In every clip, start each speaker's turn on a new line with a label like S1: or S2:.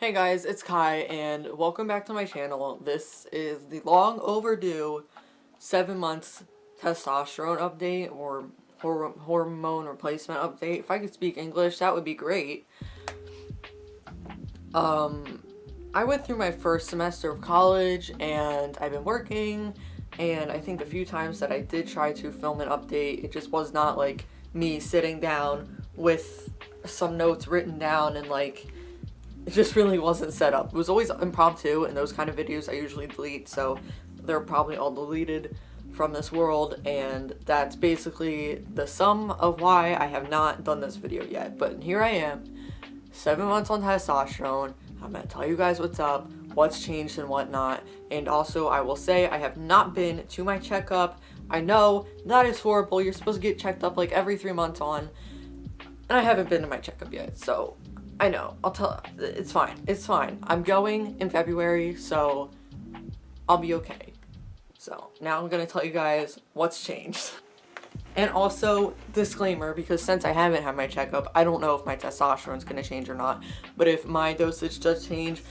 S1: Hey guys, it's Kai and welcome back to my channel. This is the long overdue 7 months testosterone update or hormone replacement update. If I could speak English, that would be great. I went through my first semester of college and I've been working, and I think the few times that I did try to film an update, it just was not like me sitting down with some notes written down and like it just really wasn't set up. It was always impromptu, and those kind of videos I usually delete, so they're probably all deleted from this world, and that's basically the sum of why I have not done this video yet. But here I am, 7 months on testosterone. I'm gonna tell you guys what's up, what's changed and whatnot, and also I will say I have not been to my checkup. I know that is horrible. You're supposed to get checked up like every 3 months on, and I haven't been to my checkup yet, so I know. It's fine. It's fine. I'm going in February, so I'll be okay. So now I'm gonna tell you guys what's changed. And also, disclaimer, because since I haven't had my checkup, I don't know if my testosterone's gonna change or not. But if my dosage does change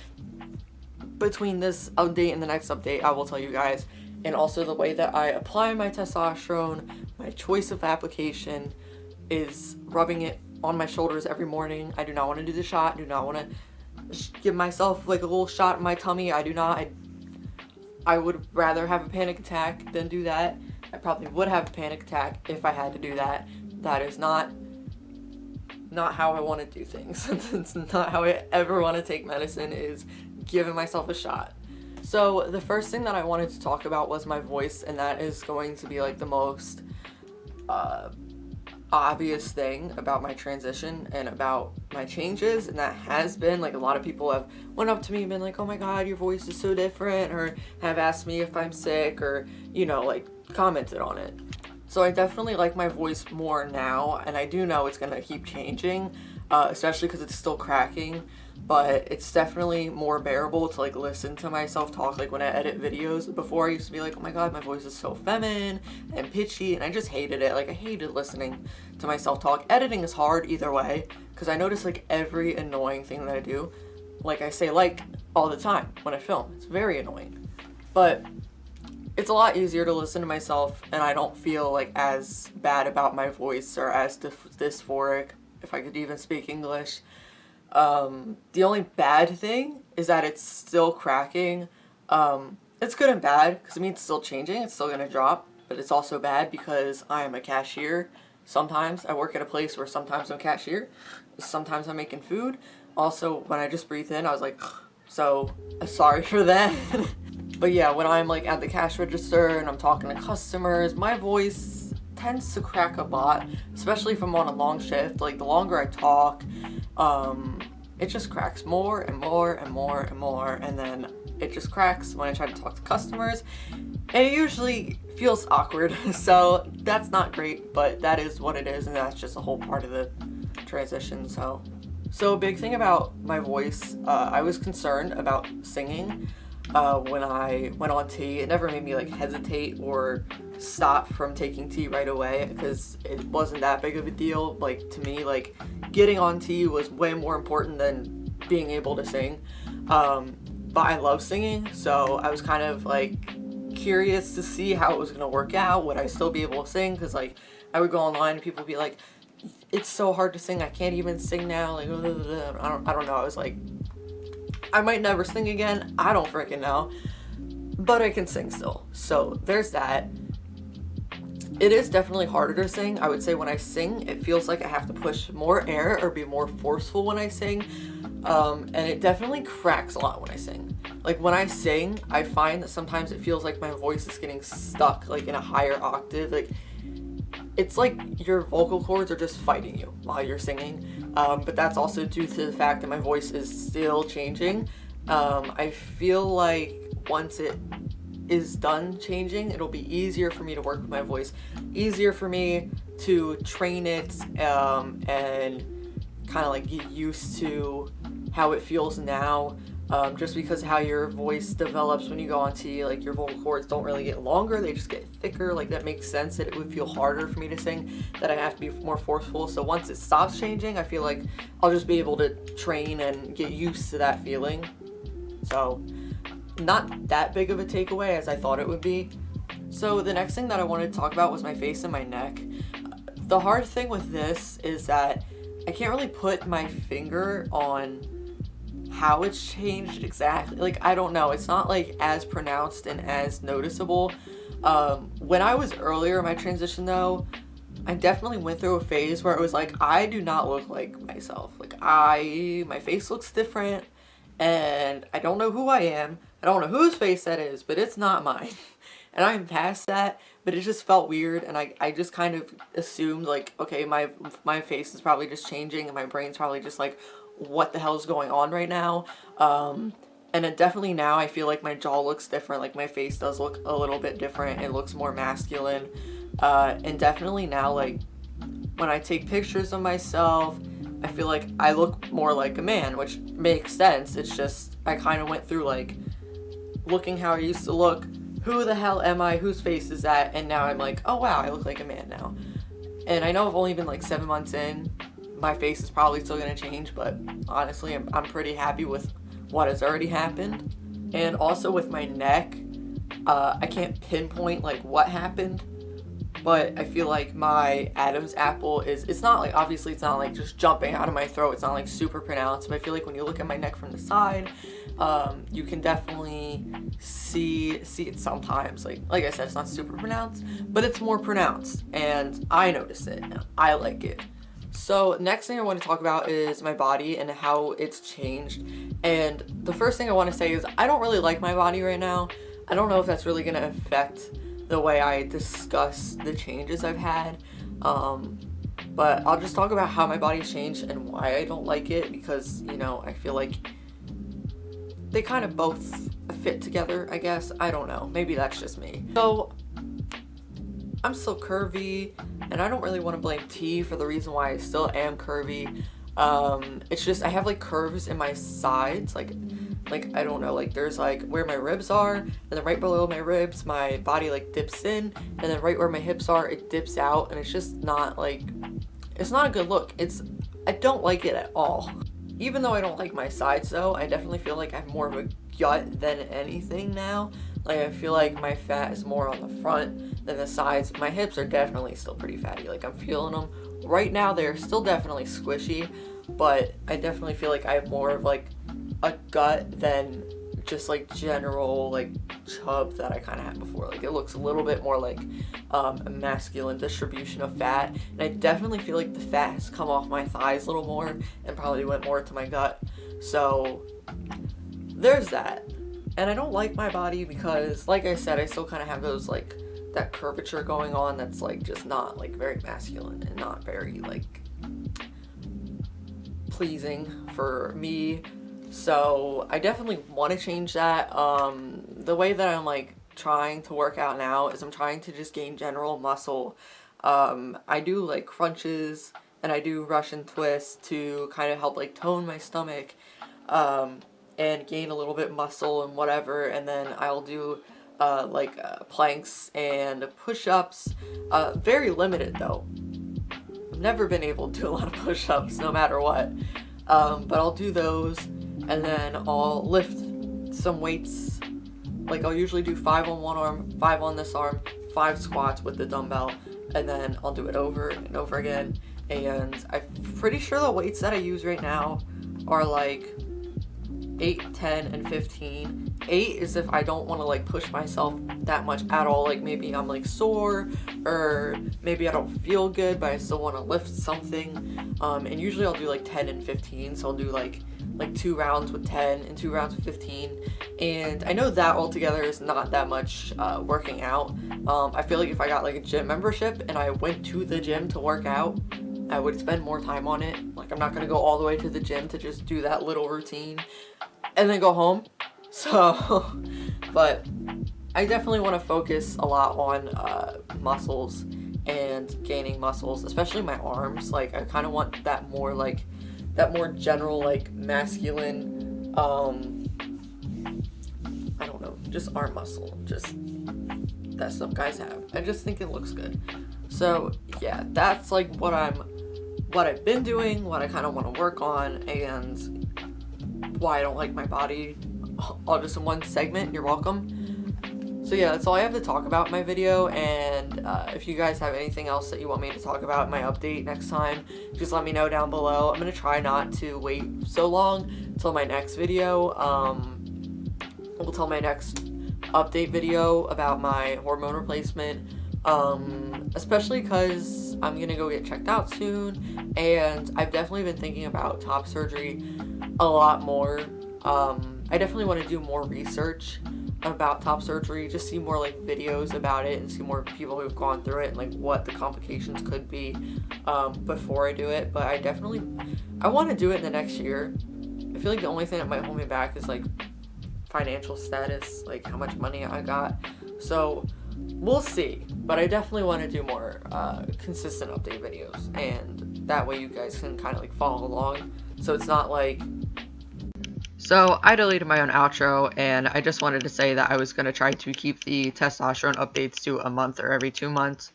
S1: between this update and the next update, I will tell you guys. And also the way that I apply my testosterone, my choice of application is rubbing it on my shoulders every morning. I do not want to do the shot. I do not want to give myself like a little shot in my tummy. I would rather have a panic attack than do that. I probably would have a panic attack if I had to do that. That is not how I want to do things. It's not how I ever want to take medicine, is giving myself a shot. So the first thing that I wanted to talk about was my voice, and that is going to be like the most obvious thing about my transition and about my changes, and that has been like a lot of people have went up to me and been like, oh my god, your voice is so different, or have asked me if I'm sick, or like commented on it. So I definitely like my voice more now, and I do know it's gonna keep changing, especially because it's still cracking, but it's definitely more bearable to like listen to myself talk like when I edit videos. Before I used to be like, oh my god, my voice is so feminine and pitchy, and I just hated it. Like I hated listening to myself talk. Editing is hard either way, because I notice like every annoying thing that I do, like I say like all the time when I film. It's very annoying. But it's a lot easier to listen to myself, and I don't feel like as bad about my voice or as dysphoric, if I could even speak English. The only bad thing is that it's still cracking. It's good and bad, because it means it's still changing, it's still gonna drop, but it's also bad because I am a cashier. Sometimes I work at a place where sometimes I'm a cashier, sometimes I'm making food. Also, when I just breathe in, I was like, so sorry for that. But yeah, when I'm like at the cash register and I'm talking to customers, my voice tends to crack a lot, especially if I'm on a long shift. Like the longer I talk, it just cracks more and more and more and more, and then it just cracks when I try to talk to customers, and it usually feels awkward. So that's not great, but that is what it is, and that's just a whole part of the transition. So a big thing about my voice, I was concerned about singing when I went on tea. It never made me like hesitate or stop from taking tea right away, because it wasn't that big of a deal. Like to me, like getting on tea was way more important than being able to sing. But I love singing, so I was kind of like curious to see how it was gonna work out. Would I still be able to sing? Because like I would go online and people would be like, it's so hard to sing, I can't even sing now, like I don't know. I was like, I might never sing again, I don't freaking know, but I can sing still. So there's that. It is definitely harder to sing. I would say when I sing, it feels like I have to push more air or be more forceful when I sing. And it definitely cracks a lot when I sing. Like when I sing, I find that sometimes it feels like my voice is getting stuck like in a higher octave. Like it's like your vocal cords are just fighting you while you're singing. But that's also due to the fact that my voice is still changing. I feel like once it is done changing, it'll be easier for me to work with my voice, easier for me to train it, and kind of like get used to how it feels now. just because how your voice develops when you go on T, like your vocal cords don't really get longer, they just get thicker. Like that makes sense that it would feel harder for me to sing, that I have to be more forceful. So once it stops changing, I feel like I'll just be able to train and get used to that feeling. So not that big of a takeaway as I thought it would be. So the next thing that I wanted to talk about was my face and my neck. The hard thing with this is that I can't really put my finger on how it's changed exactly. Like, I don't know. It's not like as pronounced and as noticeable. When I was earlier in my transition though, I definitely went through a phase where it was like, I do not look like myself. Like my face looks different and I don't know who I am. I don't know whose face that is, but it's not mine. And I'm past that, but it just felt weird, and I just kind of assumed like, okay, my face is probably just changing and my brain's probably just like, what the hell's going on right now? And it definitely now I feel like my jaw looks different, like my face does look a little bit different, it looks more masculine, and definitely now like when I take pictures of myself, I feel like I look more like a man, which makes sense. It's just I kind of went through like looking how I used to look, who the hell am I, whose face is that, and now I'm like, oh wow, I look like a man now. And I know I've only been like 7 months in, my face is probably still gonna change, but honestly I'm pretty happy with what has already happened. And also with my neck, I can't pinpoint like what happened, but I feel like my Adam's apple it's not like, obviously it's not like just jumping out of my throat, it's not like super pronounced, but I feel like when you look at my neck from the side, you can definitely see it sometimes. Like I said, it's not super pronounced, but it's more pronounced, and I notice it, and I like it. So next thing I want to talk about is my body and how it's changed. And the first thing I want to say is I don't really like my body right now. I don't know if that's really going to affect the way I discuss the changes I've had. But I'll just talk about how my body's changed and why I don't like it, because, you know, I feel like they kind of both fit together, I guess. I don't know. Maybe that's just me. So I'm still curvy, and I don't really want to blame T for the reason why I still am curvy. It's just I have like curves in my sides, like I don't know, like there's like where my ribs are, and then right below my ribs my body like dips in, and then right where my hips are it dips out, and it's just not like, it's not a good look. I don't like it at all. Even though I don't like my sides though, I definitely feel like I have more of a gut than anything now. Like I feel like my fat is more on the front than the sides. My hips are definitely still pretty fatty. Like I'm feeling them right now. They're still definitely squishy, but I definitely feel like I have more of like a gut than just like general like chub that I kind of had before. Like it looks a little bit more like a masculine distribution of fat, and I definitely feel like the fat has come off my thighs a little more and probably went more to my gut. So there's that. And I don't like my body because, like I said, I still kind of have those like that curvature going on that's like just not like very masculine and not very like pleasing for me. So I definitely want to change that. The way that I'm like trying to work out now is I'm trying to just gain general muscle. I do like crunches and I do Russian twists to kind of help like tone my stomach, and gain a little bit muscle and whatever. And then I'll do planks and push-ups. Very limited though. I've never been able to do a lot of push-ups no matter what. But I'll do those, and then I'll lift some weights. Like I'll usually do 5 on one arm, 5 on this arm, 5 squats with the dumbbell, and then I'll do it over and over again. And I'm pretty sure the weights that I use right now are like 8, 10, and 15. 8 is if I don't want to like push myself that much at all, like maybe I'm like sore, or maybe I don't feel good but I still want to lift something, and usually I'll do like 10 and 15, so I'll do like 2 rounds with 10 and 2 rounds with 15, and I know that altogether is not that much working out. I feel like if I got like a gym membership and I went to the gym to work out, I would spend more time on it. Like I'm not gonna go all the way to the gym to just do that little routine and then go home. So, but I definitely want to focus a lot on muscles and gaining muscles, especially my arms. Like I kind of want that more general like masculine just arm muscle, just that some guys have. I just think it looks good. So yeah, that's like what I've been doing, what I kind of want to work on, and why I don't like my body, all just in one segment. You're welcome. So yeah, that's all I have to talk about in my video, and if you guys have anything else that you want me to talk about in my update next time, just let me know down below. I'm going to try not to wait so long until my next video. We'll tell my next update video about my hormone replacement, especially because I'm going to go get checked out soon, and I've definitely been thinking about top surgery a lot more. I definitely want to do more research about top surgery, just see more like videos about it and see more people who've gone through it and like what the complications could be before I do it. But I want to do it in the next year. I feel like the only thing that might hold me back is like financial status, like how much money I got. So we'll see, but I definitely want to do more consistent update videos, and that way you guys can kind of like follow along, so it's not like... So I deleted my own outro, and I just wanted to say that I was going to try to keep the testosterone updates to a month or every 2 months,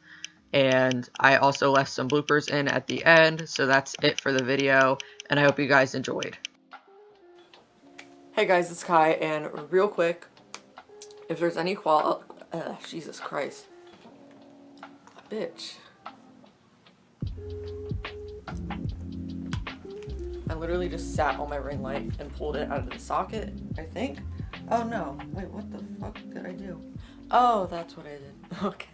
S1: and I also left some bloopers in at the end. So that's it for the video, and I hope you guys enjoyed. Hey guys, it's Kai, and real quick, if there's any Jesus Christ, bitch. I literally just sat on my ring light and pulled it out of the socket, I think. Oh no, wait, what the fuck did I do? Oh, that's what I did. Okay.